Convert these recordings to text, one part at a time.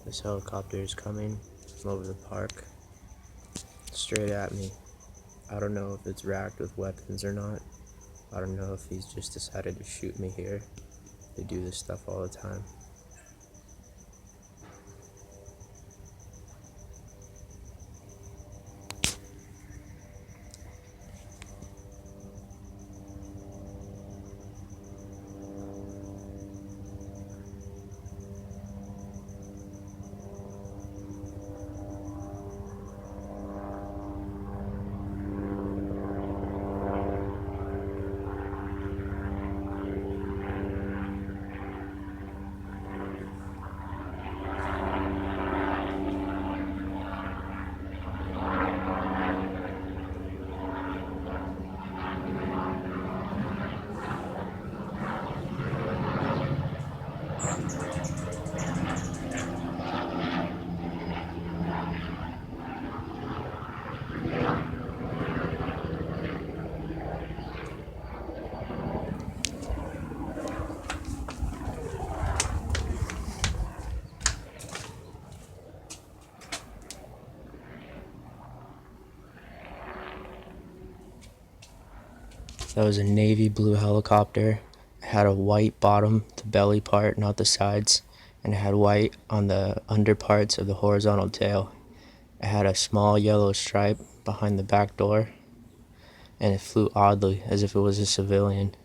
This helicopter is coming from over the park, straight at me. I don't know if it's racked with weapons or not. I don't know if he's just decided to shoot me here. They do this stuff all the time. That was a navy blue helicopter. It had a white bottom, the belly part, not the sides, and it had white on the under parts of the horizontal tail. It had a small yellow stripe behind the back door, and it flew oddly as if it was a civilian.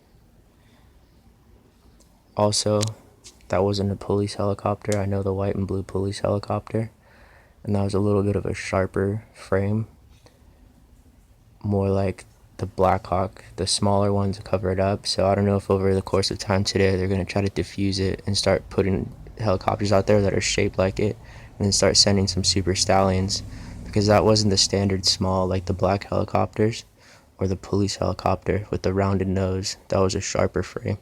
Also, that wasn't a police helicopter. I know the white and blue police helicopter, and that was a little bit of a sharper frame, more like the Black Hawk, the smaller ones cover it up. So I don't know if over the course of time today they're going to try to diffuse it and start putting helicopters out there that are shaped like it, and then start sending some Super Stallions, because that wasn't the standard small like the black helicopters or the police helicopter with the rounded nose. That was a sharper frame.